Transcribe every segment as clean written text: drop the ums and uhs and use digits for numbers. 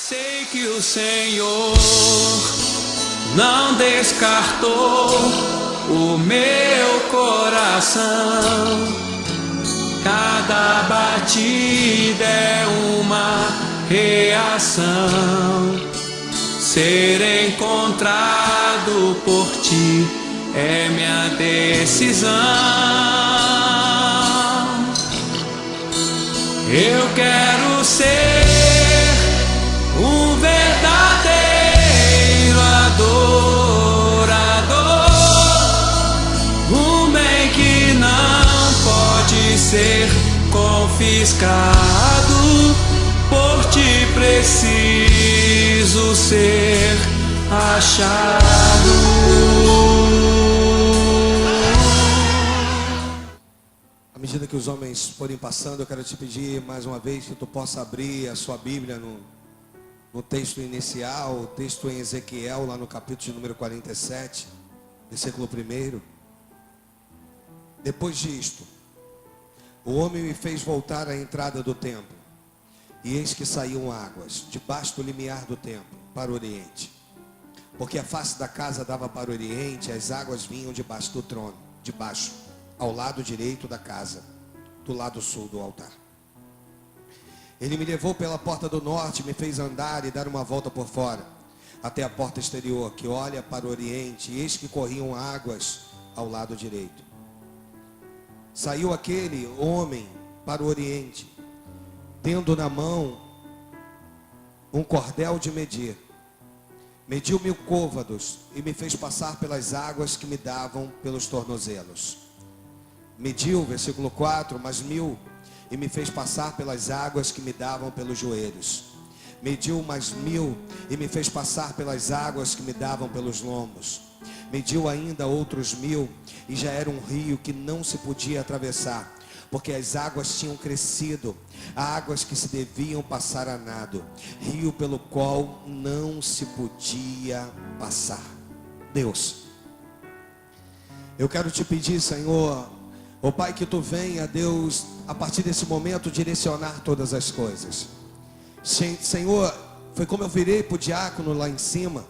Sei que o Senhor não descartou o meu coração. Cada batida é uma reação. Ser encontrado por ti é minha decisão. Eu quero ser um verdadeiro adorador, um bem que não pode ser confiscado. Por ti preciso ser achado. À medida que os homens forem passando, eu quero te pedir mais uma vez que tu possa abrir a sua Bíblia no texto inicial, o texto em Ezequiel, lá no capítulo de número 47, versículo 1. Depois disto, o homem me fez voltar à entrada do templo, e eis que saíam águas, debaixo do limiar do templo, para o oriente. Porque a face da casa dava para o oriente, as águas vinham debaixo do trono, debaixo, ao lado direito da casa, do lado sul do altar. Ele me levou pela porta do norte, me fez andar e dar uma volta por fora, até a porta exterior, que olha para o oriente, e eis que corriam águas ao lado direito. Saiu aquele homem para o oriente, tendo na mão um cordel de medir. Mediu 1000 côvados e me fez passar pelas águas que me davam pelos tornozelos. Mediu, versículo 4, mais 1000 e me fez passar pelas águas que me davam pelos joelhos. Mediu mais 1000 e me fez passar pelas águas que me davam pelos lombos. Mediu ainda outros 1000 e já era um rio que não se podia atravessar, porque as águas tinham crescido, águas que se deviam passar a nado, rio pelo qual não se podia passar. Deus, eu quero te pedir, Senhor, ó Pai, que tu venha, Deus, a partir desse momento direcionar todas as coisas. Senhor, foi como eu virei para o diácono lá em cima.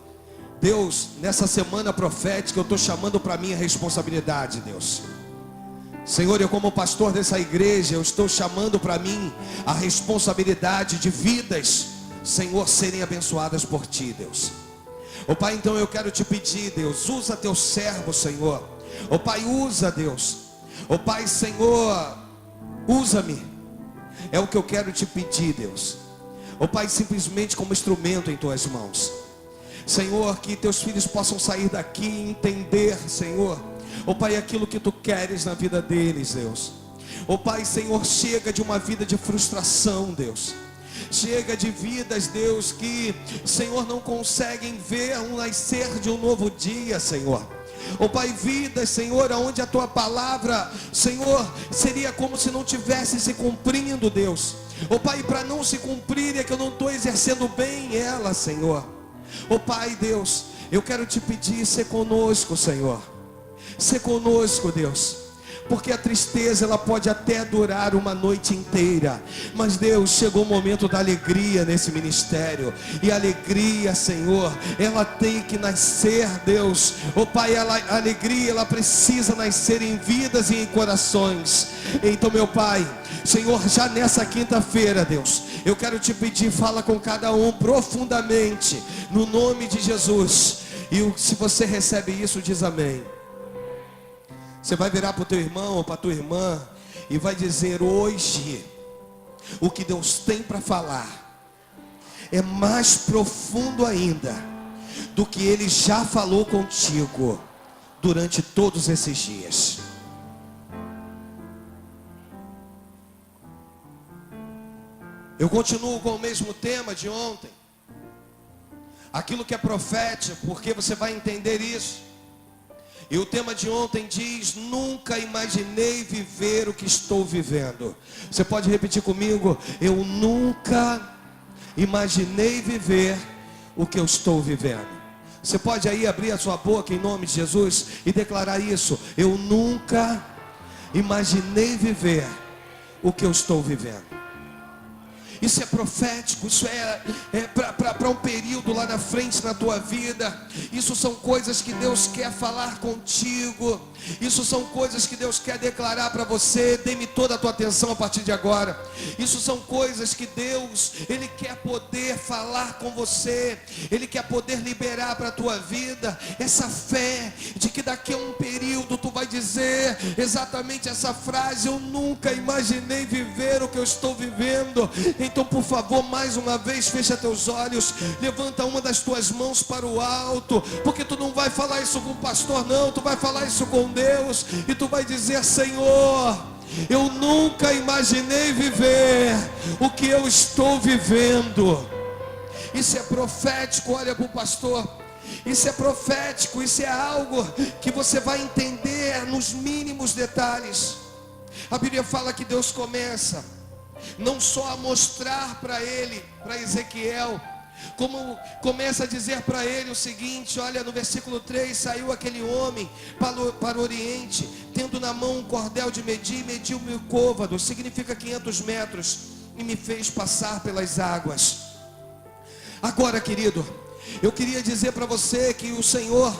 Deus, nessa semana profética eu estou chamando para mim a responsabilidade, Deus. Senhor, eu como pastor dessa igreja, eu estou chamando para mim a responsabilidade de vidas, Senhor, serem abençoadas por Ti, Deus. Ó Pai, então eu quero te pedir, Deus, usa Teu servo, Senhor. Ó Pai, usa, Deus. Ó Pai, Senhor, usa-me. É o que eu quero te pedir, Deus. Ó Pai, simplesmente como instrumento em Tuas mãos. Senhor, que Teus filhos possam sair daqui e entender, Senhor, ó Pai, aquilo que Tu queres na vida deles, Deus. Ó Pai, Senhor, chega de uma vida de frustração, Deus. Chega de vidas, Deus, que, Senhor, não conseguem ver um nascer de um novo dia, Senhor. Ó Pai, vidas, Senhor, onde a Tua palavra, Senhor, seria como se não tivesse se cumprindo, Deus. Ó Pai, para não se cumprir é que eu não estou exercendo bem ela, Senhor. Ó Pai, Deus, eu quero te pedir, ser conosco, Senhor. Ser conosco, Deus. Porque a tristeza, ela pode até durar uma noite inteira, mas Deus, chegou o momento da alegria nesse ministério. E a alegria, Senhor, ela tem que nascer, Deus. Ó Pai, a alegria, ela precisa nascer em vidas e em corações. Então, meu Pai, Senhor, já nessa quinta-feira, Deus, eu quero te pedir, fala com cada um profundamente, no nome de Jesus. E se você recebe isso, diz amém. Você vai virar para o teu irmão ou para a tua irmã e vai dizer: hoje, o que Deus tem para falar é mais profundo ainda do que Ele já falou contigo durante todos esses dias. Eu continuo com o mesmo tema de ontem, aquilo que é profético, porque você vai entender isso. E o tema de ontem diz: nunca imaginei viver o que estou vivendo. Você pode repetir comigo? Eu nunca imaginei viver o que eu estou vivendo. Você pode aí abrir a sua boca em nome de Jesus e declarar isso: eu nunca imaginei viver o que eu estou vivendo. Isso é profético, isso é para um período lá na frente na tua vida. Isso são coisas que Deus quer falar contigo. Isso são coisas que Deus quer declarar para você. Dê-me toda a tua atenção a partir de agora. Isso são coisas que Deus, Ele quer poder falar com você. Ele quer poder liberar para a tua vida essa fé de que daqui a um período tu vai dizer exatamente essa frase: eu nunca imaginei viver o que eu estou vivendo. Então, por favor, mais uma vez, fecha teus olhos, levanta uma das tuas mãos para o alto, porque tu não vai falar isso com o pastor, não, tu vai falar isso com Deus, e tu vai dizer: Senhor, eu nunca imaginei viver o que eu estou vivendo. Isso é profético, olha para o pastor. Isso é profético, isso é algo que você vai entender nos mínimos detalhes. A Bíblia fala que Deus começa não só a mostrar para ele, para Ezequiel, como começa a dizer para ele o seguinte: olha, no versículo 3, saiu aquele homem para o oriente, tendo na mão um cordel de medir, e mediu 1000 côvados, significa 500 metros, e me fez passar pelas águas. Agora, querido, eu queria dizer para você que o Senhor,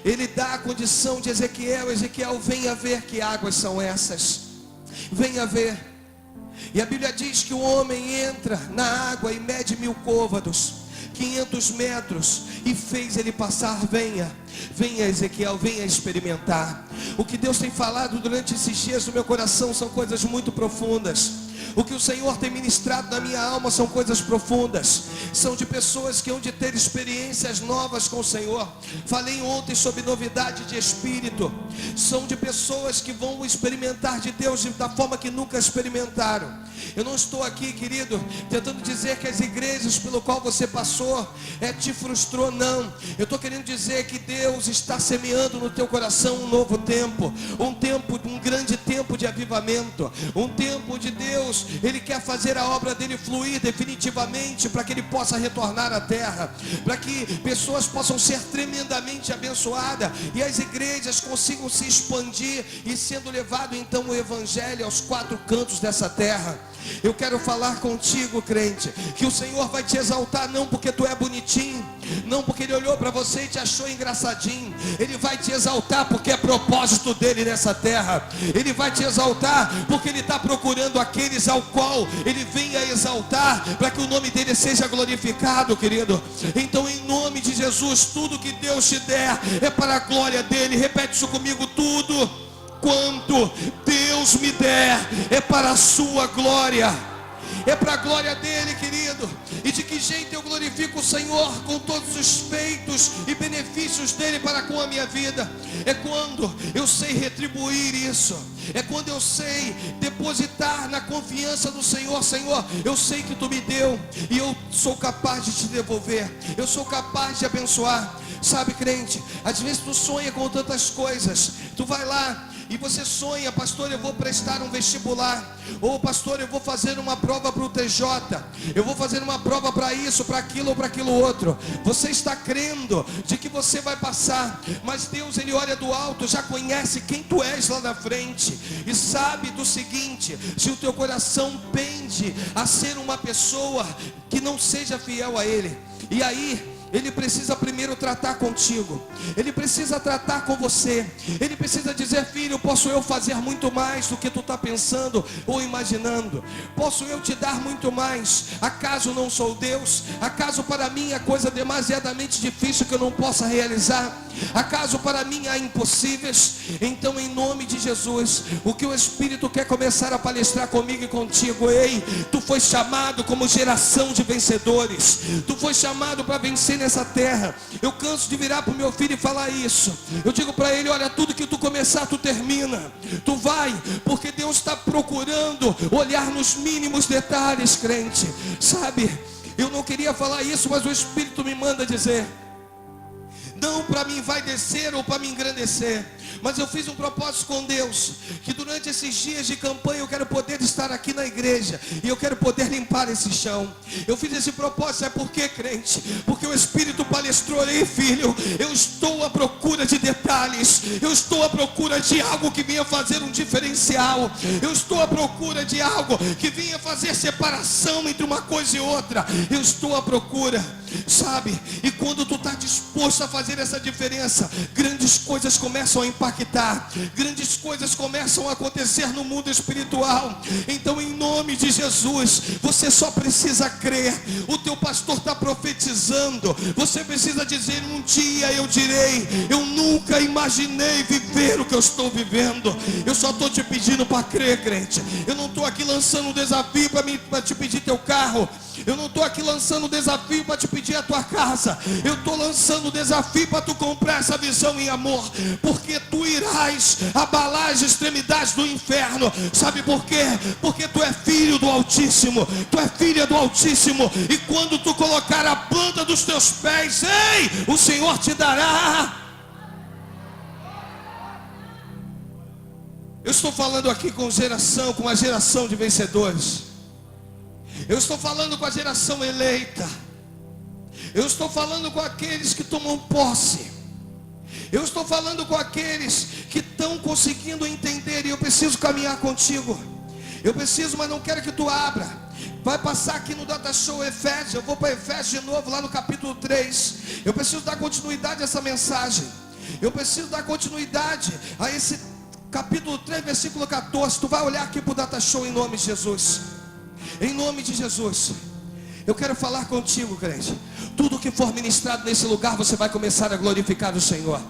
Ele dá a condição de Ezequiel: Ezequiel, venha ver que águas são essas, venha ver. E a Bíblia diz que o homem entra na água e mede 1000 côvados, 500 metros, e fez ele passar. Venha Ezequiel, venha experimentar. O que Deus tem falado durante esses dias no meu coração são coisas muito profundas. O que o Senhor tem ministrado na minha alma são coisas profundas. São de pessoas que hão de ter experiências novas com o Senhor. Falei ontem sobre novidade de espírito. São de pessoas que vão experimentar de Deus da forma que nunca experimentaram. Eu não estou aqui, querido, tentando dizer que as igrejas pelo qual você passou te frustrou, não. Eu estou querendo dizer que Deus está semeando no teu coração um novo tempo. Um grande tempo de avivamento. Um tempo de Deus. Ele quer fazer a obra dele fluir definitivamente, para que ele possa retornar à terra, para que pessoas possam ser tremendamente abençoadas, e as igrejas consigam se expandir, e sendo levado então o evangelho aos 4 cantos dessa terra. Eu quero falar contigo, crente, que o Senhor vai te exaltar, não porque tu é bonitinho, não porque Ele olhou para você e te achou engraçadinho. Ele vai te exaltar porque é propósito dele nessa terra. Ele vai te exaltar porque Ele está procurando aqueles ao qual Ele venha exaltar, para que o nome dele seja glorificado, querido. Então, em nome de Jesus, tudo que Deus te der é para a glória dele. Repete isso comigo: tudo quanto Deus me der é para a sua glória, é para a glória dele, querido. E de que jeito eu glorifico o Senhor? Com todos os feitos e benefícios dele para com a minha vida. É quando eu sei retribuir isso, é quando eu sei depositar na confiança do Senhor: Senhor, eu sei que tu me deu, e eu sou capaz de te devolver, eu sou capaz de abençoar. Sabe, crente, às vezes tu sonha com tantas coisas. Tu vai lá e você sonha: pastor, eu vou prestar um vestibular, ou pastor, eu vou fazer uma prova para o TJ, eu vou fazer uma prova para isso, para aquilo ou para aquilo outro. Você está crendo de que você vai passar, mas Deus, Ele olha do alto, já conhece quem tu és lá na frente, e sabe do seguinte: se o teu coração pende a ser uma pessoa que não seja fiel a Ele, e aí Ele precisa primeiro tratar contigo, Ele precisa tratar com você, Ele precisa dizer: filho, posso eu fazer muito mais do que tu está pensando ou imaginando? Posso eu te dar muito mais? Acaso não sou Deus? Acaso para mim é coisa demasiadamente difícil que eu não possa realizar? Acaso para mim há impossíveis? Então, em nome de Jesus, o que o Espírito quer começar a palestrar comigo e contigo: ei, tu foi chamado como geração de vencedores, tu foi chamado para vencer nessa terra. Eu canso de virar para o meu filho e falar isso. Eu digo para ele: olha, tudo que tu começar, tu termina. Tu vai, porque Deus está procurando olhar nos mínimos detalhes, crente. Sabe, eu não queria falar isso, mas o Espírito me manda dizer: não para me envaidecer ou para me engrandecer, Mas eu fiz um propósito com Deus, que durante esses dias de campanha eu quero poder estar aqui na igreja, e eu quero poder limpar esse chão. Eu fiz esse propósito, é porque, crente, porque o Espírito palestrou: ei filho, eu estou à procura de detalhes, eu estou à procura de algo que vinha fazer um diferencial, eu estou à procura de algo que vinha fazer separação entre uma coisa e outra, eu estou à procura, sabe? E quando tu está disposto a fazer essa diferença, grandes coisas começam a impactar, grandes coisas começam a acontecer no mundo espiritual. Então, em nome de Jesus, você só precisa crer. O teu pastor está profetizando, você precisa dizer: um dia eu direi, eu nunca imaginei viver o que eu estou vivendo. Eu só estou te pedindo para crer, crente. Eu não estou aqui lançando um desafio para te pedir teu carro, eu não estou aqui lançando um desafio para te pedir a tua casa, eu estou lançando um desafio para tu comprar essa visão em amor, porque tu irás abalar as extremidades do inferno. Sabe por quê? Porque tu é filho do Altíssimo, tu é filha do Altíssimo, e quando tu colocar a planta dos teus pés, ei, o Senhor te dará. Eu estou falando aqui com uma geração de vencedores. Eu estou falando com a geração eleita. Eu estou falando com aqueles que tomam posse. Eu estou falando com aqueles que estão conseguindo entender. E eu preciso caminhar contigo. Eu preciso, mas não quero que tu abra. Vai passar aqui no Data Show Efésios. Eu vou para Efésios de novo, lá no capítulo 3. Eu preciso dar continuidade a essa mensagem. Eu preciso dar continuidade a esse capítulo 3, versículo 14. Tu vai olhar aqui para o Data Show em nome de Jesus. Em nome de Jesus. Eu quero falar contigo, crente. Tudo que for ministrado nesse lugar, você vai começar a glorificar o Senhor.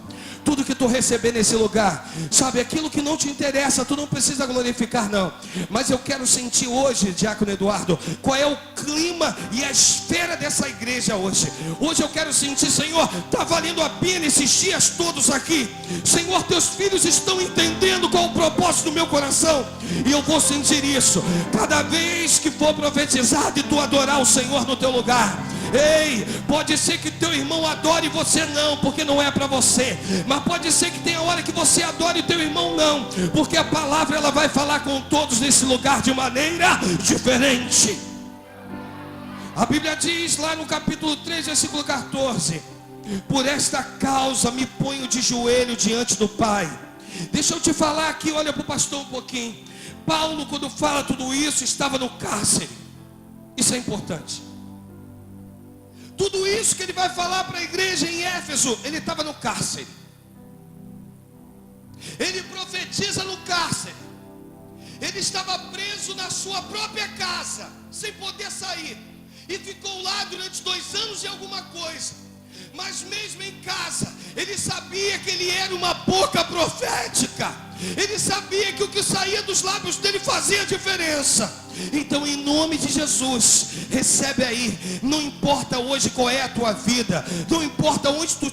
Tudo que tu receber nesse lugar, sabe, aquilo que não te interessa, tu não precisa glorificar não. Mas eu quero sentir hoje, Diácono Eduardo, qual é o clima e a esfera dessa igreja hoje. Hoje eu quero sentir: Senhor, está valendo a pena esses dias todos aqui. Senhor, teus filhos estão entendendo qual é o propósito do meu coração. E eu vou sentir isso cada vez que for profetizado e tu adorar o Senhor no teu lugar. Ei, pode ser que teu irmão adore e você não, porque não é para você. Mas pode ser que tenha hora que você adore e teu irmão não, porque a palavra ela vai falar com todos nesse lugar de maneira diferente. A Bíblia diz lá no capítulo 3, versículo 14: por esta causa me ponho de joelho diante do Pai. Deixa eu te falar aqui, olha para o pastor um pouquinho. Paulo, quando fala tudo isso, estava no cárcere. Isso é importante. Tudo isso que ele vai falar para a igreja em Éfeso, ele estava no cárcere. Ele profetiza no cárcere. Ele estava preso na sua própria casa, sem poder sair. E ficou lá durante 2 anos e alguma coisa. Mas mesmo em casa, ele sabia que ele era uma boca profética. Ele sabia que o que saía dos lábios dele fazia diferença. Então, em nome de Jesus, recebe aí. Não importa hoje qual é a tua vida, não importa onde tu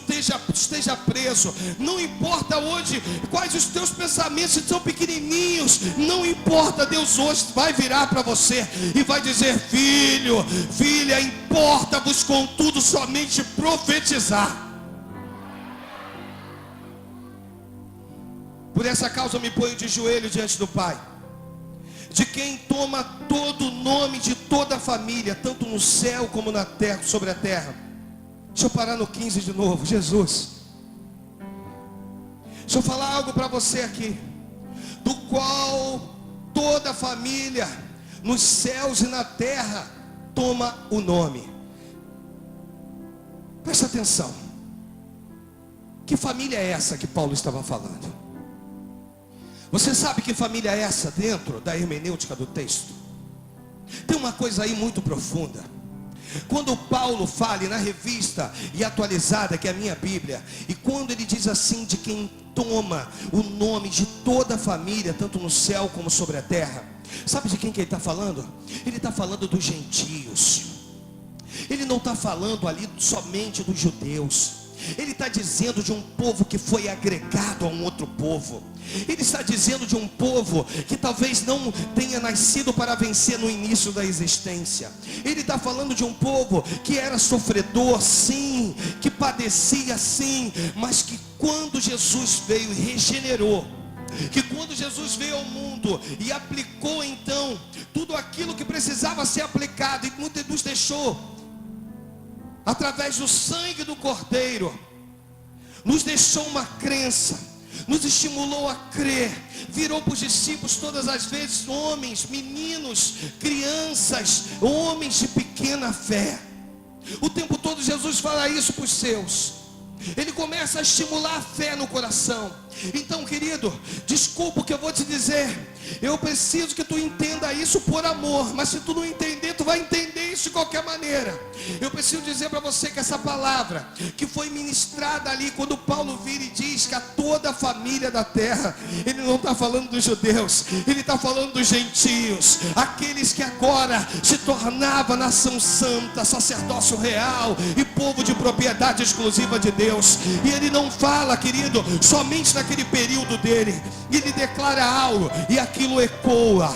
esteja preso, não importa hoje quais os teus pensamentos são pequenininhos, não importa. Deus hoje vai virar para você e vai dizer: filho, filha, importa-vos contudo somente profetizar. Por essa causa eu me ponho de joelho diante do Pai, de quem toma todo o nome de toda a família, tanto no céu como na terra, sobre a terra. Deixa eu parar no 15 de novo. Jesus, deixa eu falar algo para você aqui, do qual toda a família nos céus e na terra toma o nome. Presta atenção. Que família é essa que Paulo estava falando? Você sabe que família é essa dentro da hermenêutica do texto? Tem uma coisa aí muito profunda. Quando Paulo fala na revista e atualizada, que é a minha Bíblia, e quando ele diz assim, de quem toma o nome de toda a família, tanto no céu como sobre a terra, sabe de quem que ele está falando? Ele está falando dos gentios. Ele não está falando ali somente dos judeus. Ele está dizendo de um povo que foi agregado a um outro povo. Ele está dizendo de um povo que talvez não tenha nascido para vencer no início da existência. Ele está falando de um povo que era sofredor, sim, que padecia, sim, mas que quando Jesus veio e regenerou, que quando Jesus veio ao mundo e aplicou então tudo aquilo que precisava ser aplicado, e nos deixou através do sangue do Cordeiro, nos deixou uma crença, nos estimulou a crer, virou para os discípulos todas as vezes homens, meninos, crianças, homens de pequena fé. O tempo todo Jesus fala isso para os seus. Ele começa a estimular a fé no coração. Então, querido, desculpa o que eu vou te dizer. Eu preciso que tu entenda isso por amor. Mas se tu não entender, tu vai entender isso de qualquer maneira. Eu preciso dizer para você que essa palavra que foi ministrada ali, quando Paulo vira e diz que a toda a família da terra, ele não está falando dos judeus, ele está falando dos gentios, aqueles que agora se tornava nação santa, sacerdócio real e povo de propriedade exclusiva de Deus. E ele não fala, querido, somente naquele período dele. Ele declara algo e aquilo ecoa,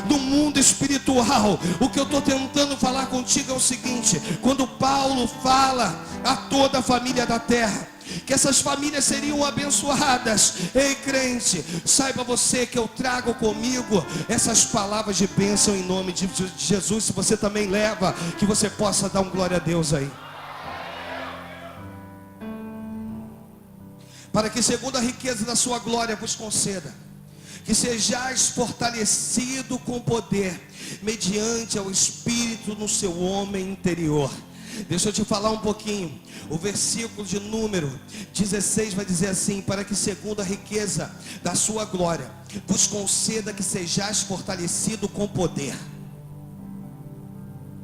no mundo espiritual. O que eu estou tentando falar contigo é o seguinte: quando Paulo fala a toda a família da terra, que essas famílias seriam abençoadas. Ei, crente, saiba você que eu trago comigo essas palavras de bênção em nome de Jesus. Se você também leva, que você possa dar um glória a Deus aí. Para que segundo a riqueza da sua glória vos conceda que sejais fortalecido com poder, mediante ao Espírito no seu homem interior. Deixa eu te falar um pouquinho. O versículo de número 16 vai dizer assim: para que segundo a riqueza da sua glória vos conceda que sejais fortalecido com poder.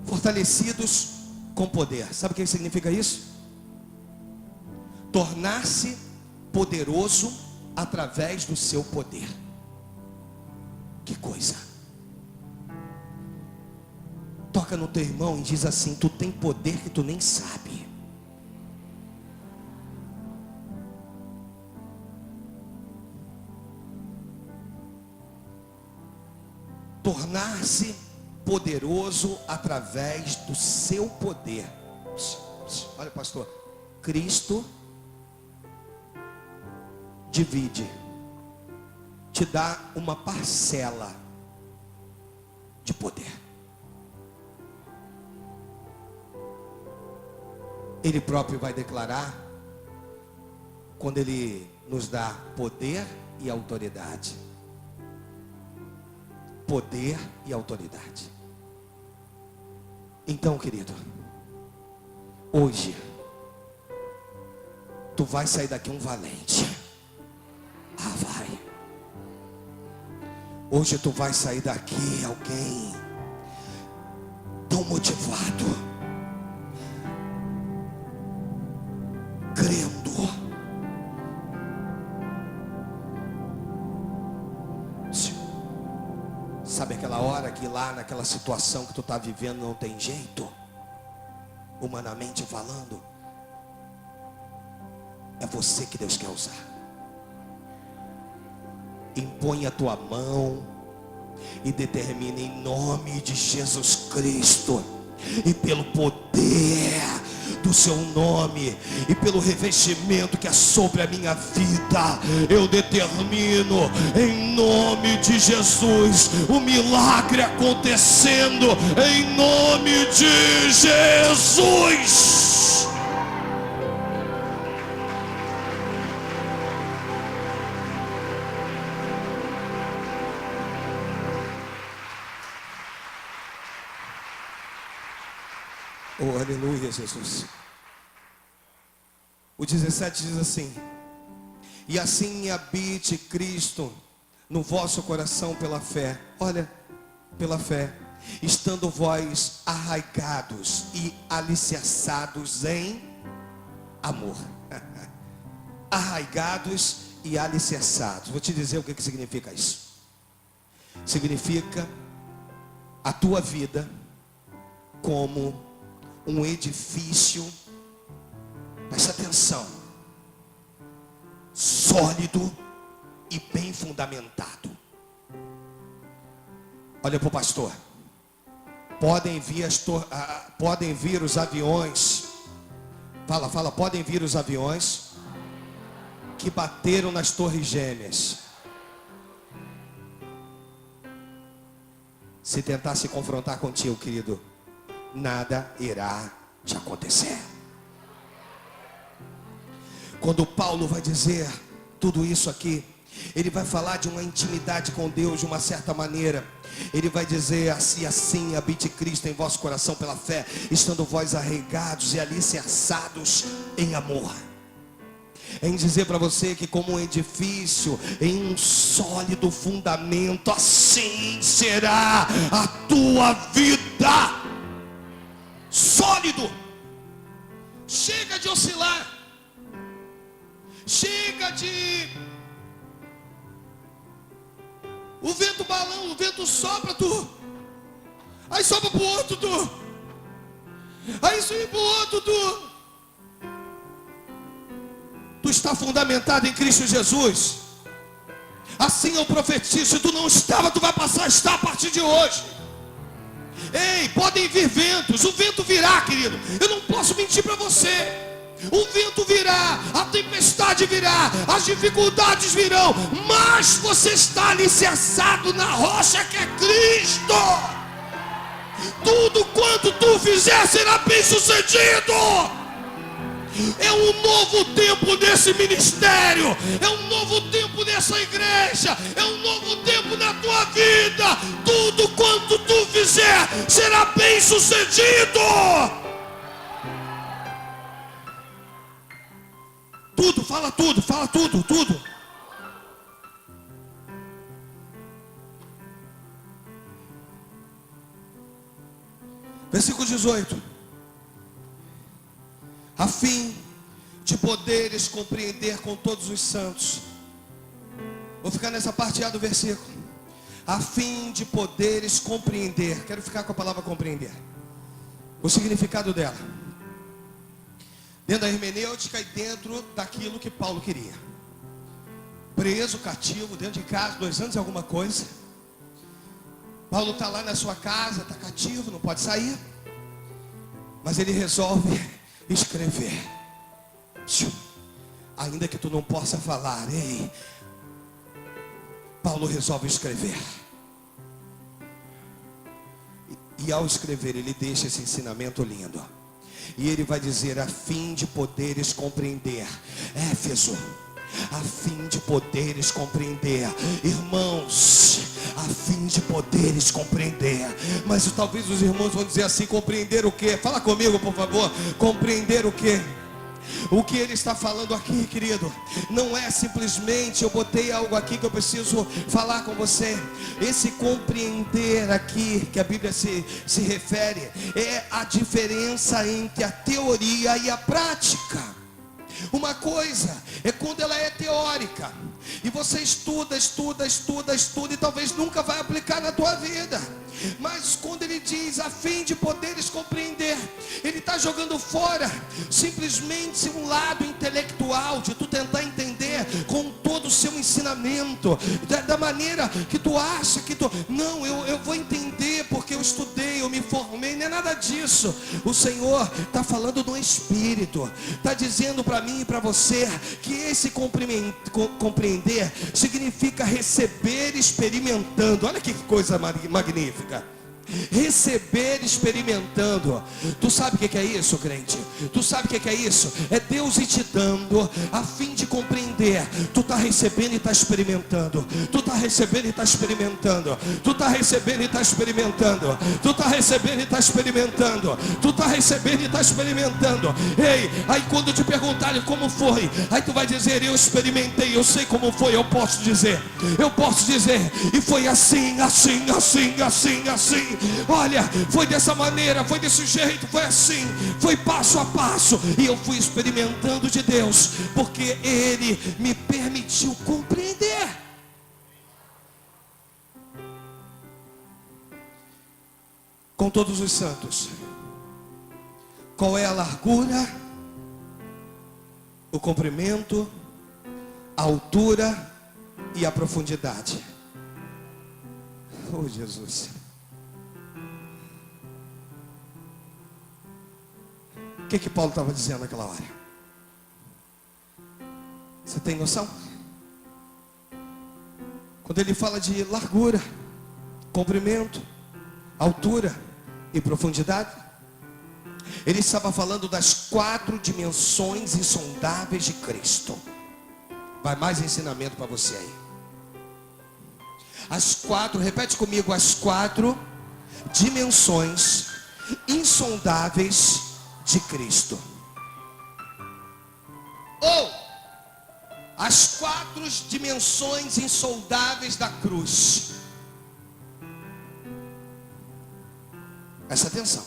Fortalecidos com poder. Sabe o que significa isso? Tornar-se poderoso através do seu poder. Que coisa. Toca no teu irmão e diz assim: tu tem poder que tu nem sabe. Tornar-se poderoso através do seu poder. Olha, pastor, Cristo divide, te dá uma parcela de poder. Ele próprio vai declarar, quando ele nos dá poder e autoridade. Poder e autoridade. Então, querido, hoje tu vai sair daqui um valente. Vai. Hoje tu vai sair daqui alguém tão motivado, crendo. Sabe aquela hora que lá naquela situação que tu está vivendo não tem jeito, humanamente falando, é você que Deus quer usar. Impõe a tua mão e determina em nome de Jesus Cristo, e pelo poder do seu nome e pelo revestimento que é sobre a minha vida, eu determino em nome de Jesus o milagre acontecendo em nome de Jesus. Oh, aleluia, Jesus. O 17 diz assim: e assim habite Cristo no vosso coração pela fé. Olha, pela fé, estando vós arraigados e alicerçados em amor. Arraigados e alicerçados. Vou te dizer o que significa isso. Significa a tua vida como um edifício, preste atenção, sólido e bem fundamentado. Olha para o pastor. Podem vir os aviões, Fala, podem vir os aviões que bateram nas torres gêmeas. Se tentar se confrontar contigo, querido, nada irá te acontecer. Quando Paulo vai dizer tudo isso aqui, ele vai falar de uma intimidade com Deus de uma certa maneira. Ele vai dizer assim habite Cristo em vosso coração pela fé, estando vós arraigados e alicerçados em amor. Em dizer para você que como um edifício em um sólido fundamento, assim será a tua vida. Sólido. Chega de oscilar. Chega de... O vento balão, o vento sopra, tu. Aí sopra pro outro, tu. Aí sobe pro outro, tu. Tu está fundamentado em Cristo Jesus. Assim eu profetizo. Se tu não estava, tu vai passar a estar a partir de hoje. Ei, podem vir ventos. O vento virá, querido. Eu não posso mentir para você. O vento virá, a tempestade virá, as dificuldades virão, mas você está alicerçado na rocha que é Cristo. Tudo quanto tu fizer será bem sucedido. É um novo tempo nesse ministério, é um novo tempo nessa igreja, é um novo tempo na tua vida. Tudo quanto tu fizer será bem sucedido. Tudo, fala tudo. Versículo 18. A fim de poderes compreender com todos os santos. Vou ficar nessa parte A do versículo. A fim de poderes compreender. Quero ficar com a palavra compreender. O significado dela. Dentro da hermenêutica e dentro daquilo que Paulo queria. Preso, cativo, dentro de casa, 2 anos e alguma coisa. Paulo está lá na sua casa, está cativo, não pode sair. Mas ele resolve escrever. Ainda que tu não possa falar, ei, Paulo resolve escrever. E ao escrever, ele deixa esse ensinamento lindo. E ele vai dizer, a fim de poderes compreender. Éfeso, a fim de poderes compreender. Irmãos, a fim de poderes compreender. Mas talvez os irmãos vão dizer assim, compreender o quê? Fala comigo, por favor. Compreender o quê? O que ele está falando aqui, querido, não é simplesmente, eu botei algo aqui que eu preciso falar com você. Esse compreender aqui, que a Bíblia se refere, é a diferença entre a teoria e a prática. Uma coisa é quando ela é teórica, e você estuda, e talvez nunca vai aplicar na tua vida. Mas quando ele diz, a fim de poderes compreender, ele está jogando fora simplesmente um lado intelectual, de tu tentar entender com todo o seu ensinamento, da maneira que tu acha que tu... Não, eu vou entender porque eu estudei, eu me formei, não é nada disso. O Senhor está falando do Espírito, está dizendo para mim e para você, que esse compreender significa receber experimentando. Olha que coisa magnífica. Receber experimentando. Tu sabe o que é isso, crente? Tu sabe o que é isso? É Deus ir te dando a fim de compreender. Tu está recebendo e está experimentando. Tu está recebendo e está experimentando. Tu está recebendo e está experimentando. Tu está recebendo e está experimentando. Tu está recebendo e está experimentando. Ei, aí quando te perguntarem como foi, aí tu vai dizer, eu experimentei, eu sei como foi. Eu posso dizer, e foi assim. Olha, foi dessa maneira, foi desse jeito, foi assim, foi passo a passo. E eu fui experimentando de Deus, porque Ele me permitiu compreender. Com todos os santos, qual é a largura, o comprimento, a altura e a profundidade? Oh, Jesus. O que Paulo estava dizendo naquela hora? Você tem noção? Quando ele fala de largura, comprimento, altura e profundidade, ele estava falando das 4 dimensões insondáveis de Cristo. Vai mais ensinamento para você aí. As 4, repete comigo, as 4 dimensões insondáveis de Cristo. Ou as 4 dimensões insondáveis da cruz. Presta atenção.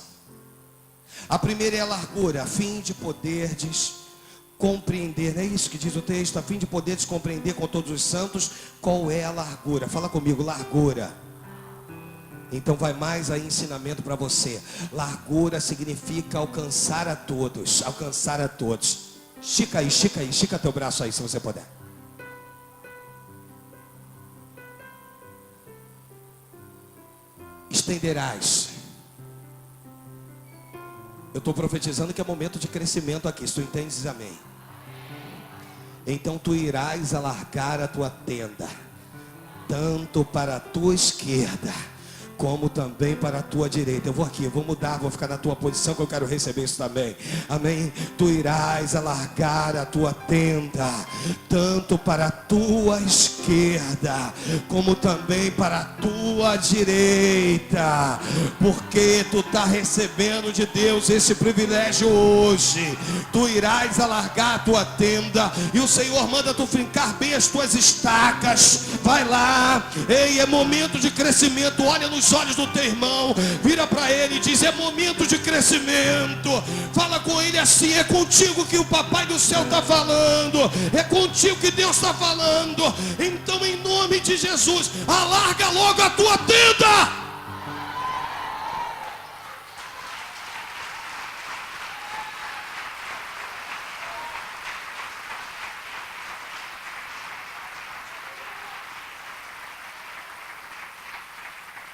A primeira é a largura, a fim de poderdes compreender, não é isso que diz o texto? A fim de poderdes compreender com todos os santos qual é a largura. Fala comigo, largura. Então vai mais aí ensinamento para você. Largura significa alcançar a todos. Alcançar a todos. Estica aí, estica teu braço aí se você puder. Estenderás. Eu estou profetizando que é momento de crescimento aqui. Se tu entendes, amém. Então tu irás alargar a tua tenda, tanto para a tua esquerda, como também para a tua direita. Eu vou aqui, eu vou mudar, vou ficar na tua posição, que eu quero receber isso também. Amém. Tu irás alargar a tua tenda, tanto para a tua esquerda, como também para a tua direita, porque tu está recebendo de Deus esse privilégio hoje. Tu irás alargar a tua tenda, e o Senhor manda tu fincar bem as tuas estacas. Vai lá, ei, é momento de crescimento. Olha nos olhos do teu irmão, vira para ele e diz: é momento de crescimento. Fala com ele assim: é contigo que o papai do céu está falando, é contigo que Deus está falando. Então, em nome de Jesus, alarga logo a tua tenda.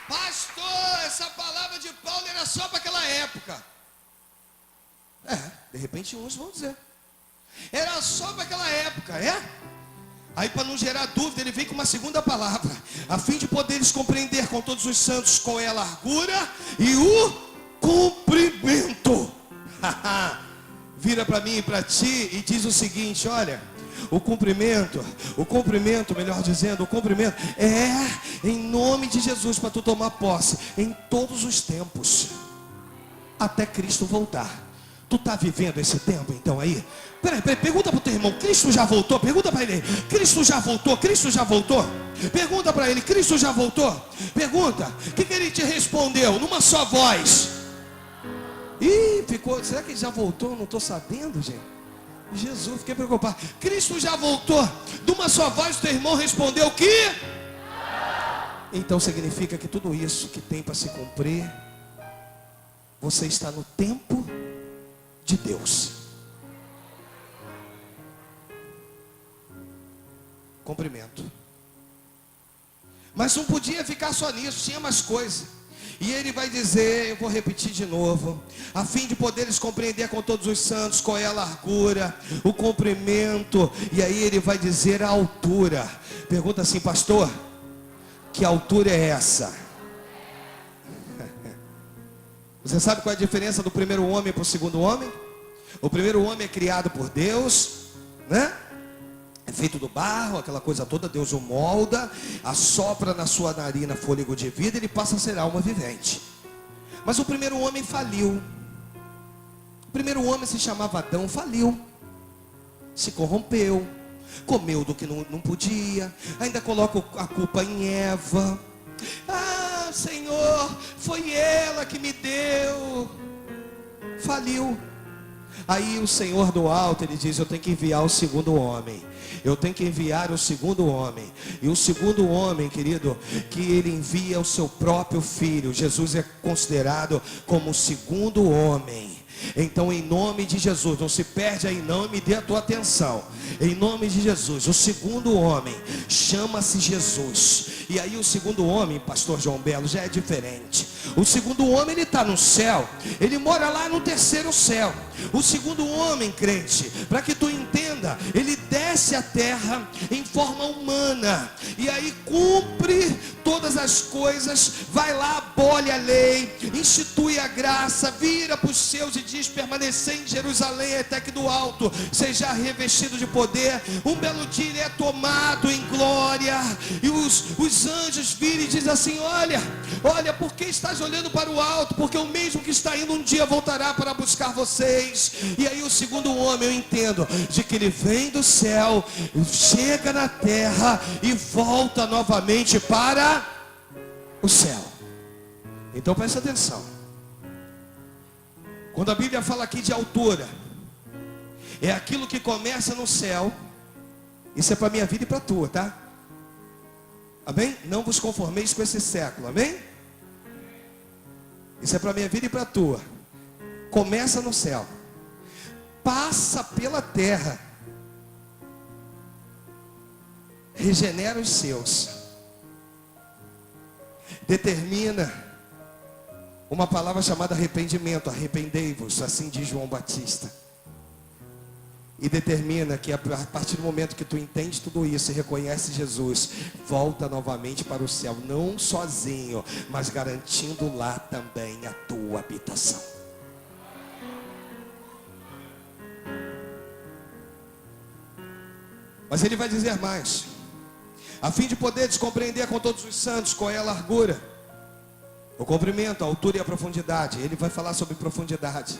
Pastor, essa palavra de Paulo era só para aquela época. De repente uns vão dizer, era só para aquela época, Aí, para não gerar dúvida, ele vem com uma segunda palavra, a fim de poderes compreender com todos os santos qual é a largura e o comprimento. Vira para mim e para ti e diz o seguinte: olha, o comprimento, melhor dizendo, o comprimento é em nome de Jesus, para tu tomar posse em todos os tempos, até Cristo voltar. Tu está vivendo esse tempo então aí? Peraí, pergunta para o teu irmão: Cristo já voltou? Pergunta para ele: Cristo já voltou? Cristo já voltou? Pergunta para ele: Cristo já voltou? Pergunta. O que ele te respondeu? Numa só voz. Ih, ficou, será que ele já voltou? Não estou sabendo, gente. Jesus, fiquei preocupado. Cristo já voltou. De uma só voz o teu irmão respondeu que? Então significa que tudo isso que tem para se cumprir, você está no tempo de Deus. Cumprimento. Mas não podia ficar só nisso, tinha mais coisa. E ele vai dizer, eu vou repetir de novo: a fim de poderes compreender com todos os santos qual é a largura, o comprimento. E aí ele vai dizer a altura. Pergunta assim: pastor, que altura é essa? Você sabe qual é a diferença do primeiro homem para o segundo homem? O primeiro homem é criado por Deus, né? É feito do barro, aquela coisa toda. Deus o molda, assopra na sua narina fôlego de vida, ele passa a ser alma vivente. Mas o primeiro homem faliu. O primeiro homem se chamava Adão, faliu, se corrompeu, comeu do que não podia, ainda coloca a culpa em Eva. Ah, Senhor, foi ela que me deu. Faliu. Aí o Senhor do alto, ele diz: eu tenho que enviar o segundo homem. Eu tenho que enviar o segundo homem. E o segundo homem, querido, que ele envia o seu próprio filho. Jesus é considerado como o segundo homem. Então, em nome de Jesus, não se perde aí não, e me dê a tua atenção. Em nome de Jesus, o segundo homem chama-se Jesus. E aí o segundo homem, pastor João Belo, já é diferente. O segundo homem, ele está no céu. Ele mora lá no terceiro céu. O segundo homem, crente, para que tu entenda, ele desce à terra em forma humana. E aí cumpre todas as coisas. Vai lá, abole a lei, institui a graça, vira para os seus e diz: permanecer em Jerusalém até que do alto seja revestido de poder. Um belo dia ele é tomado em glória. E os anjos viram e dizem assim: olha, por que estás olhando para o alto? Porque o mesmo que está indo um dia voltará para buscar vocês. E aí o segundo homem, eu entendo, de que ele vem do céu, chega na terra e volta novamente para o céu. Então presta atenção. Quando a Bíblia fala aqui de altura, é aquilo que começa no céu. Isso é para a minha vida e para a tua, tá? Amém? Não vos conformeis com esse século, amém? Isso é para a minha vida e para a tua. Começa no céu, passa pela terra, regenera os seus, determina uma palavra chamada arrependimento. Arrependei-vos, assim diz João Batista. E determina que a partir do momento que tu entende tudo isso e reconhece Jesus, volta novamente para o céu, não sozinho, mas garantindo lá também a tua habitação. Mas ele vai dizer mais: a fim de poderes compreender com todos os santos qual é a largura, o comprimento, a altura e a profundidade. Ele vai falar sobre profundidade.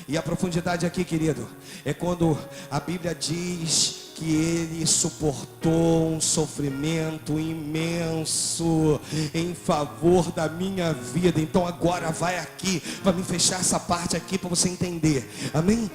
E a profundidade aqui, querido, é quando a Bíblia diz que ele suportou um sofrimento imenso em favor da minha vida. Então agora vai aqui, para me fechar essa parte aqui, para você entender, amém?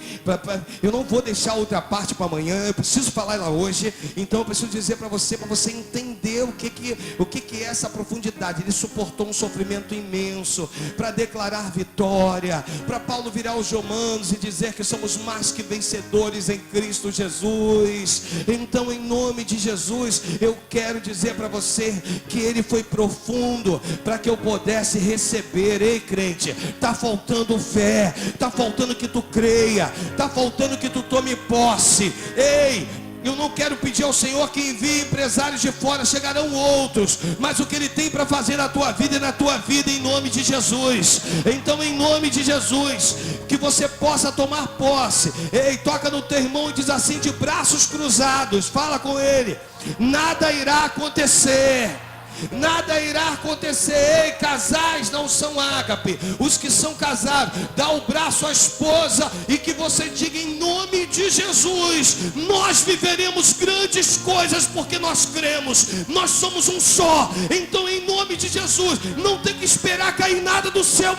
Eu não vou deixar outra parte para amanhã, eu preciso falar ela hoje. Então eu preciso dizer para você entender o que é essa profundidade. Ele suportou um sofrimento imenso para declarar vitória, para Paulo virar os romanos e dizer que somos mais que vencedores em Cristo Jesus. Então, em nome de Jesus, eu quero dizer para você que ele foi profundo para que eu pudesse receber. Ei, crente, está faltando fé, está faltando que tu creia, está faltando que tu tome posse. Ei, eu não quero pedir ao Senhor que envie empresários de fora, chegarão outros, mas o que Ele tem para fazer na tua vida e na tua vida, em nome de Jesus. Então, em nome de Jesus, que você possa tomar posse. Ei, toca no teu irmão e diz assim, de braços cruzados, fala com ele: nada irá acontecer. Nada irá acontecer. Ei, casais não são ágape. Os que são casados, dá o braço à esposa e que você diga: em nome de Jesus, nós viveremos grandes coisas porque nós cremos. Nós somos um só. Então, em nome de Jesus, não tem que esperar cair nada do céu,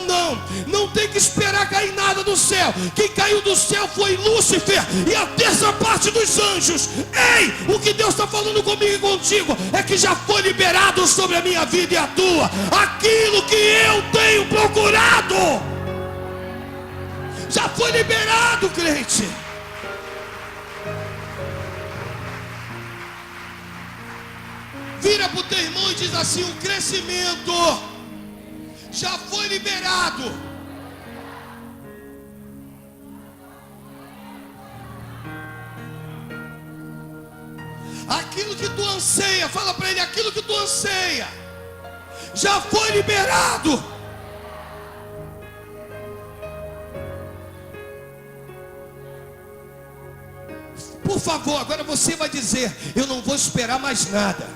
não tem que esperar cair nada do céu. Quem caiu do céu foi Lúcifer e a terça parte dos anjos. Ei, o que Deus está falando comigo e contigo é que já foi liberado sobre a minha vida e a tua aquilo que eu tenho procurado. Já foi liberado, crente. Vira para o teu irmão e diz assim: o crescimento já foi liberado. Aquilo que tu anseia, fala para ele: aquilo que tu anseia já foi liberado. Por favor, agora você vai dizer: eu não vou esperar mais nada.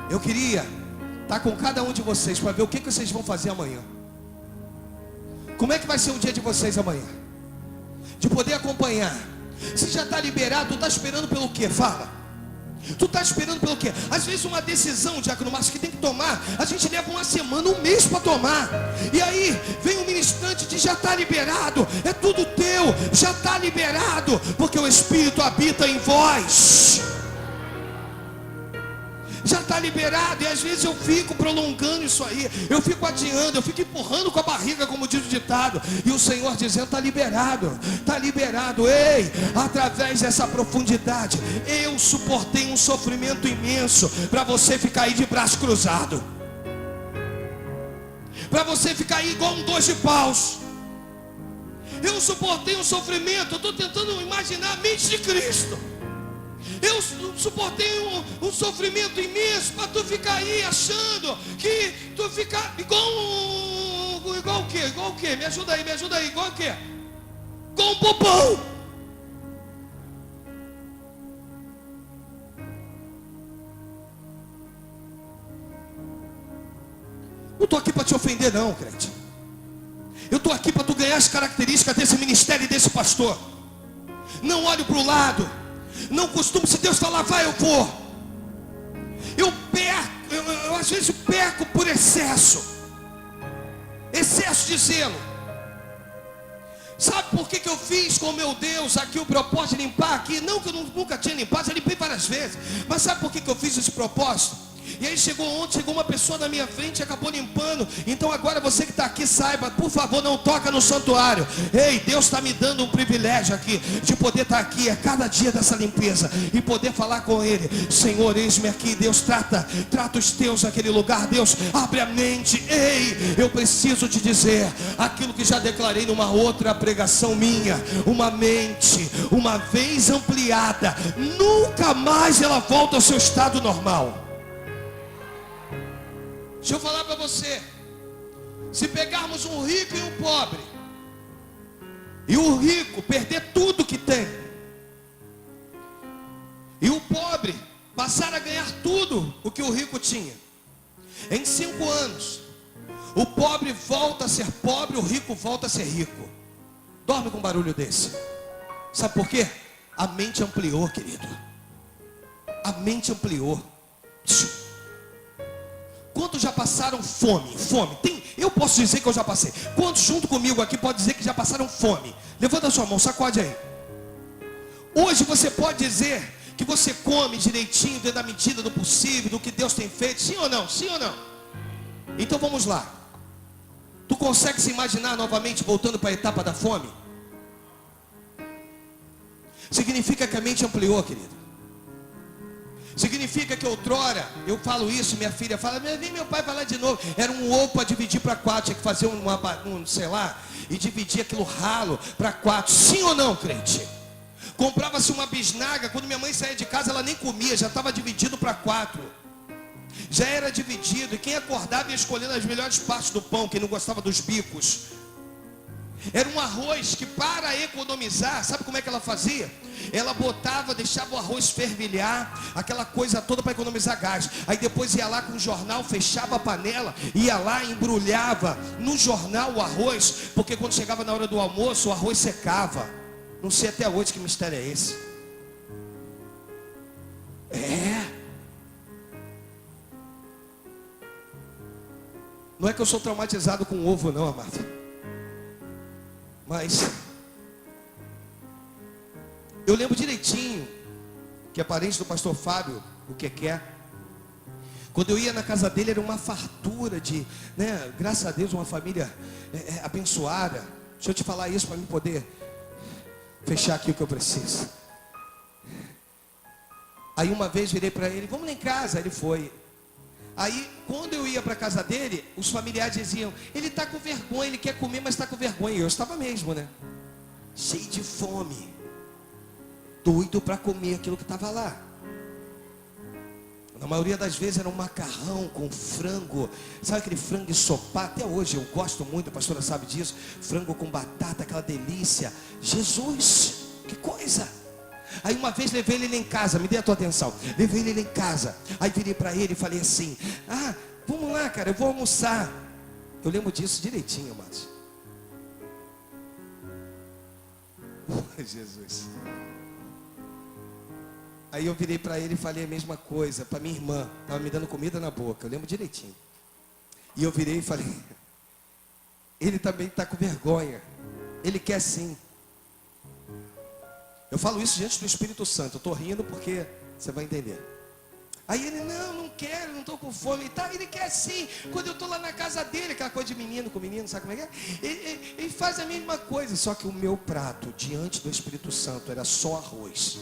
Eu queria estar com cada um de vocês para ver o que vocês vão fazer amanhã. Como é que vai ser o dia de vocês amanhã? De poder acompanhar. Se já está liberado, tu está esperando pelo quê? Fala. Tu está esperando pelo quê? Às vezes uma decisão, Diácono Márcio, que tem que tomar, a gente leva uma semana, um mês para tomar. E aí vem o ministrante e diz: já está liberado, é tudo teu, já está liberado, porque o Espírito habita em vós. Já está liberado. E às vezes eu fico prolongando isso aí, eu fico adiando, eu fico empurrando com a barriga, como diz o ditado. E o Senhor dizendo: está liberado, está liberado. Ei, através dessa profundidade, eu suportei um sofrimento imenso para você ficar aí de braço cruzado. para você ficar aí igual um 2 de paus. Eu suportei um sofrimento, eu estou tentando imaginar a mente de Cristo. Eu suportei um sofrimento imenso para tu ficar aí achando que tu fica igual o quê? Igual o quê? Me ajuda aí, igual o quê? Igual um bobão. Não estou aqui para te ofender não, crente. Eu estou aqui para tu ganhar as características desse ministério e desse pastor. Não olhe para o lado. Não costumo, se Deus falar, vai, eu vou. Eu às vezes perco por excesso de zelo. Sabe por que eu fiz com meu Deus aqui o propósito de limpar aqui? Não que eu nunca tinha limpado, já limpei várias vezes. Mas sabe por que eu fiz esse propósito? E aí chegou uma pessoa na minha frente e acabou limpando. Então agora você que está aqui, saiba, por favor, não toca no santuário. Ei, Deus está me dando um privilégio aqui de poder estar aqui a cada dia dessa limpeza e poder falar com Ele. Senhor, eis-me aqui. Deus, trata os teus naquele lugar. Deus, abre a mente. Ei, eu preciso te dizer aquilo que já declarei numa outra pregação minha. Uma mente, uma vez ampliada, nunca mais ela volta ao seu estado normal. Deixa eu falar para você. Se pegarmos um rico e um pobre, e o rico perder tudo que tem, e o pobre passar a ganhar tudo o que o rico tinha, em 5 anos, o pobre volta a ser pobre, o rico volta a ser rico. Dorme com um barulho desse. Sabe por quê? A mente ampliou, querido. A mente ampliou. Quantos já passaram fome? Eu posso dizer que eu já passei. Quantos junto comigo aqui pode dizer que já passaram fome? Levanta a sua mão, sacode aí. Hoje você pode dizer que você come direitinho, dentro da medida do possível, do que Deus tem feito? Sim ou não? Sim ou não? Então vamos lá. Tu consegue se imaginar novamente voltando para a etapa da fome? Significa que a mente ampliou, querido. Significa que outrora, eu falo isso, minha filha fala, vem meu pai falar de novo. Era um ovo para dividir para 4, tinha que fazer sei lá, e dividir aquilo ralo para 4. Sim ou não, crente? Comprava-se uma bisnaga, quando minha mãe saía de casa, ela nem comia, já estava dividido para 4. Já era dividido, e quem acordava ia escolhendo as melhores partes do pão, quem não gostava dos bicos. Era um arroz que, para economizar, sabe como é que ela fazia? Ela deixava o arroz fervilhar, aquela coisa toda para economizar gás. Aí depois ia lá com o jornal, fechava a panela, ia lá, embrulhava no jornal o arroz, porque quando chegava na hora do almoço, o arroz secava. Não sei até hoje que mistério é esse. Não é que eu sou traumatizado com ovo não, amado. Mas eu lembro direitinho que é parente do pastor Fábio, o que quer. Quando eu ia na casa dele era uma fartura de, graças a Deus, uma família abençoada. Deixa eu te falar isso para mim poder fechar aqui o que eu preciso. Aí uma vez virei para ele, vamos lá em casa. Ele foi. Aí quando eu ia para a casa dele, os familiares diziam, ele está com vergonha, ele quer comer, mas está com vergonha. E eu estava mesmo, cheio de fome, doido para comer aquilo que estava lá. Na maioria das vezes era um macarrão com frango, sabe aquele frango ensopado? Até hoje eu gosto muito, a pastora sabe disso. Frango com batata, aquela delícia. Jesus, que coisa! Aí uma vez levei ele em casa, me dê a tua atenção. Levei ele em casa, aí virei para ele e falei assim, vamos lá, cara, eu vou almoçar. Eu lembro disso direitinho, amados. Jesus. Aí eu virei para ele e falei a mesma coisa para minha irmã, estava me dando comida na boca, eu lembro direitinho. E eu virei e falei, ele também está com vergonha, ele quer sim. Eu falo isso diante do Espírito Santo. Eu estou rindo porque você vai entender. Aí ele, não quero, não estou com fome. Ele quer sim. Quando eu estou lá na casa dele, aquela coisa de menino com menino, sabe como é que é? Ele faz a mesma coisa. Só que o meu prato diante do Espírito Santo era só arroz.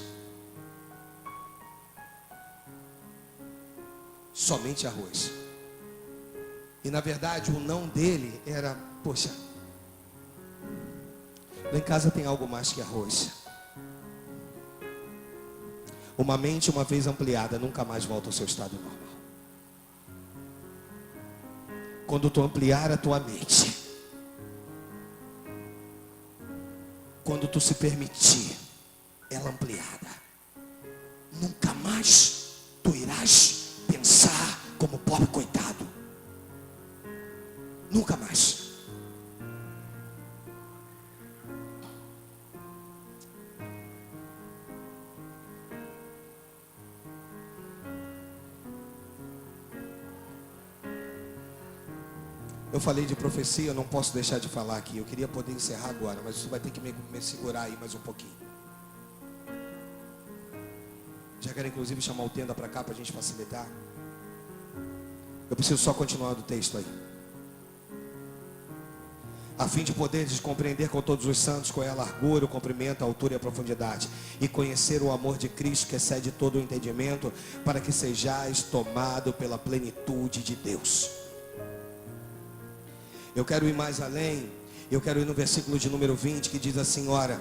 Somente arroz. E na verdade o não dele era: poxa, lá em casa tem algo mais que arroz. Uma mente uma vez ampliada nunca mais volta ao seu estado normal. Quando tu ampliar a tua mente, quando tu se permitir ela ampliada, nunca mais tu irás pensar como pobre coitado. Nunca mais. Eu falei de profecia, eu não posso deixar de falar aqui. Eu queria poder encerrar agora, mas você vai ter que me segurar aí mais um pouquinho. Já quero inclusive chamar o Tenda para cá para a gente facilitar. Eu preciso só continuar do texto aí. A fim de poderes compreender com todos os santos qual é a largura, o comprimento, a altura e a profundidade, e conhecer o amor de Cristo que excede todo o entendimento, para que sejais tomado pela plenitude de Deus. Eu quero ir mais além. Eu quero ir no versículo de número 20, que diz assim: ora,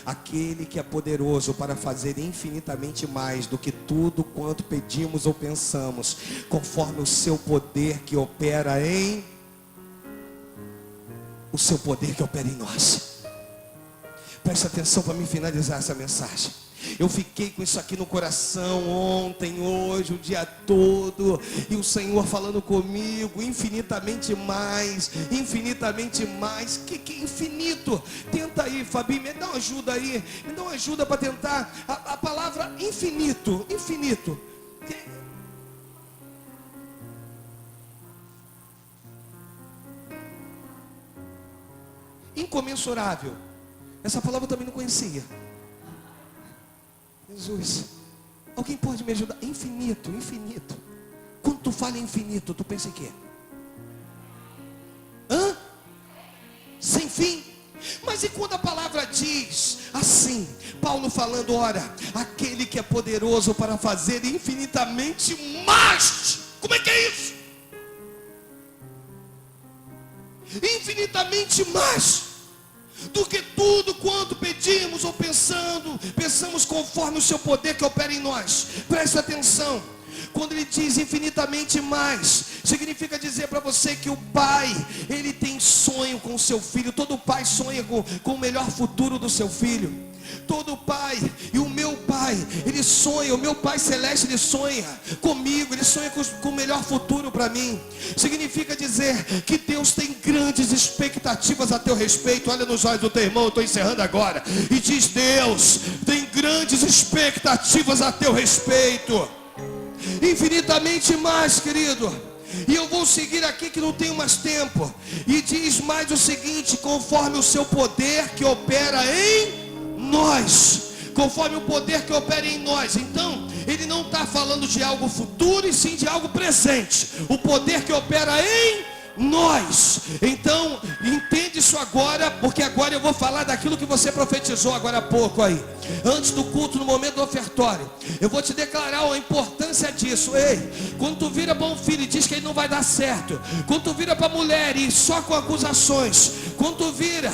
aquele que é poderoso para fazer infinitamente mais do que tudo quanto pedimos ou pensamos, conforme o seu poder que opera em... o seu poder que opera em nós. Presta atenção para mim finalizar essa mensagem. Eu fiquei com isso aqui no coração ontem, hoje, o dia todo, e o Senhor falando comigo: infinitamente mais, infinitamente mais. Que infinito? Tenta aí, Fabi, me dá uma ajuda aí, me dá uma ajuda para tentar a palavra infinito, infinito. Incomensurável. Essa palavra eu também não conhecia. Jesus, alguém pode me ajudar? Infinito, infinito. Quando tu fala em infinito, tu pensa em quê? Sem fim. Mas e quando a palavra diz assim, Paulo falando: ora, aquele que é poderoso para fazer infinitamente mais. Como é que é isso? Infinitamente mais do que tudo quanto pedimos ou pensamos conforme o seu poder que opera em nós. Presta atenção. Quando ele diz infinitamente mais, significa dizer para você que o pai, ele tem sonho com o seu filho. Todo pai sonha com o melhor futuro do seu filho. Todo pai, e o meu pai, ele sonha, o meu pai celeste, ele sonha comigo, ele sonha com o melhor futuro para mim. Significa dizer que Deus tem grandes expectativas a teu respeito. Olha nos olhos do teu irmão, eu estou encerrando agora, e diz: Deus tem grandes expectativas a teu respeito. Infinitamente mais, querido. E eu vou seguir aqui que não tenho mais tempo. E diz mais o seguinte: conforme o seu poder que opera em nós. Conforme o poder que opera em nós. Então, ele não está falando de algo futuro, e sim de algo presente. O poder que opera em nós. Então, entende isso agora, porque agora eu vou falar daquilo que você profetizou agora há pouco aí. Antes do culto, no momento do ofertório, eu vou te declarar a importância disso. Ei, quando tu vira para um filho e diz que ele não vai dar certo, quando tu vira para a mulher e só com acusações, quando tu vira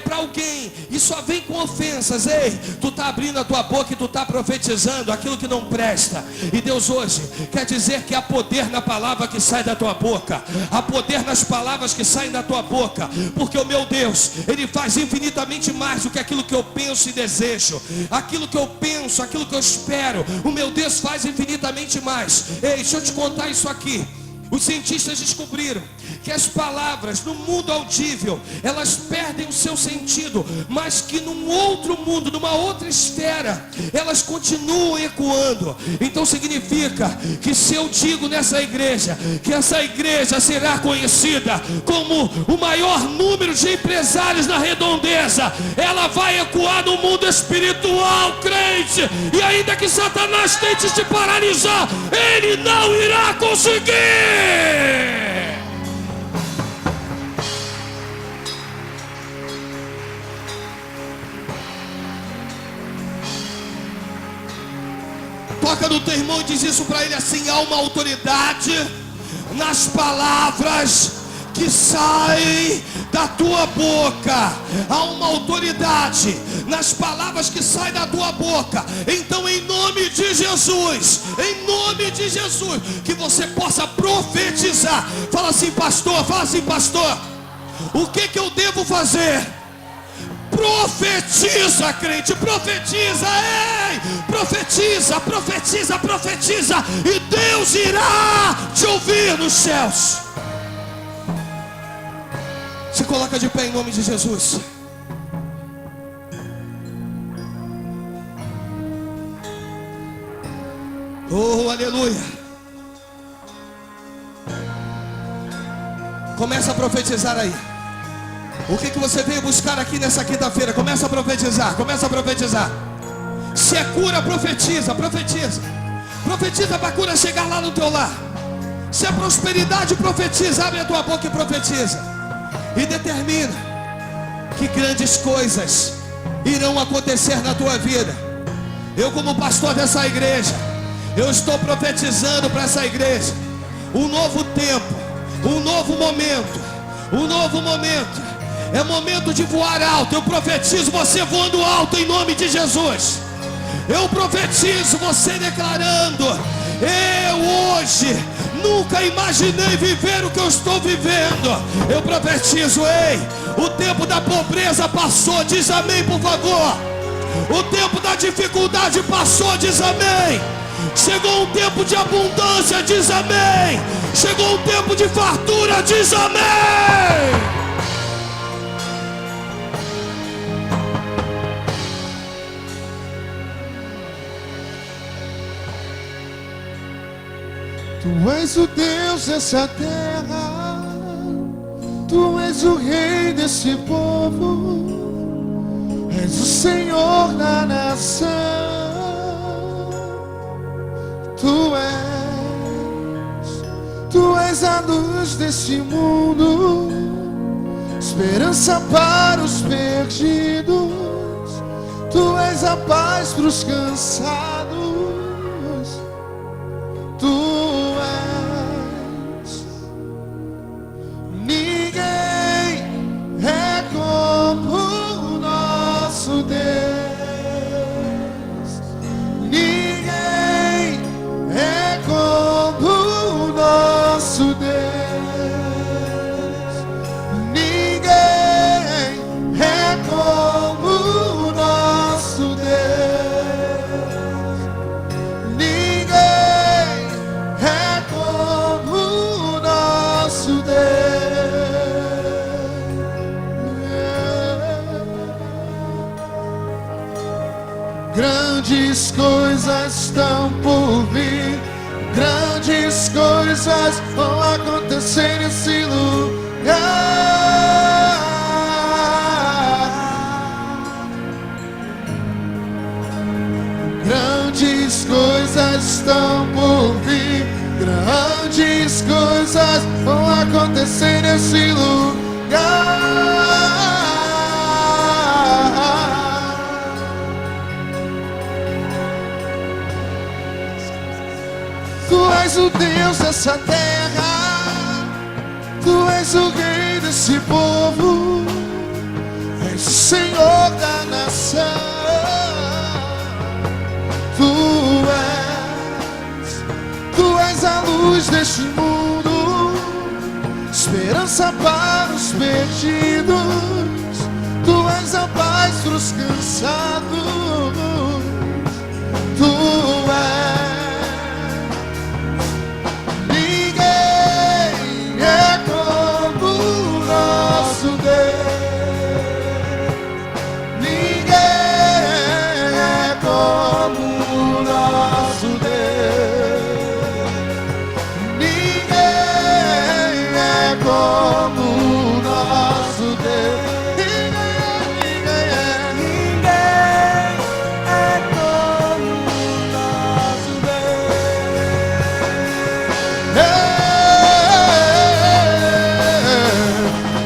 para alguém e só vem com ofensas, ei, tu está abrindo a tua boca e tu está profetizando aquilo que não presta. E Deus hoje quer dizer que há poder na palavra que sai da tua boca, há poder nas palavras que saem da tua boca, porque o meu Deus, ele faz infinitamente mais do que aquilo que eu penso e desejo. Aquilo que eu penso, aquilo que eu espero, o meu Deus faz infinitamente mais. Ei, deixa eu te contar isso aqui. Os cientistas descobriram que as palavras no mundo audível, elas perdem o seu sentido, mas que num outro mundo, numa outra esfera, elas continuam ecoando. Então significa que se eu digo nessa igreja, que essa igreja será conhecida como o maior número de empresários na redondeza, ela vai ecoar no mundo espiritual, crente. E ainda que Satanás tente te paralisar, ele não irá conseguir. Toca no teu irmão e diz isso para ele assim: há uma autoridade nas palavras que saem da tua boca. Há uma autoridade nas palavras que saem da tua boca. Então, em nome de Jesus, que você possa profetizar. Fala assim, pastor, o que eu devo fazer? Profetiza, crente, profetiza, ei, profetiza, e Deus irá te ouvir nos céus. Se coloca de pé em nome de Jesus. Oh, aleluia. Começa a profetizar aí. O que você veio buscar aqui nessa quinta-feira? Começa a profetizar. Se é cura, profetiza. Profetiza para a cura chegar lá no teu lar. Se é prosperidade, profetiza. Abre a tua boca e profetiza. E determina que grandes coisas irão acontecer na tua vida. Eu, como pastor dessa igreja, eu estou profetizando para essa igreja um novo tempo, um novo momento. É momento de voar alto. Eu profetizo você voando alto em nome de Jesus. Eu profetizo você declarando: eu hoje nunca imaginei viver o que eu estou vivendo. Eu profetizo, ei, o tempo da pobreza passou. Diz amém, por favor. O tempo da dificuldade passou. Diz amém. Chegou um tempo de abundância. Diz amém. Chegou um tempo de fartura. Diz amém. Tu és o Deus dessa terra, Tu és o Rei desse povo, és o Senhor da nação. Tu és a luz desse mundo, esperança para os perdidos. Tu és a paz para os cansados. Grandes coisas estão por vir, grandes coisas vão acontecer nesse lugar. Grandes coisas estão por vir, grandes coisas vão acontecer nesse lugar. Tu és o Deus dessa terra, Tu és o Rei desse povo, és o Senhor da nação. Tu és a luz deste mundo, esperança para os perdidos. Tu és a paz para os cansados. Tu és.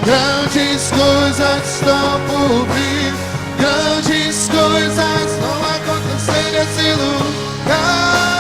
Grandes coisas estão por vir, grandes coisas vão acontecer nesse lugar.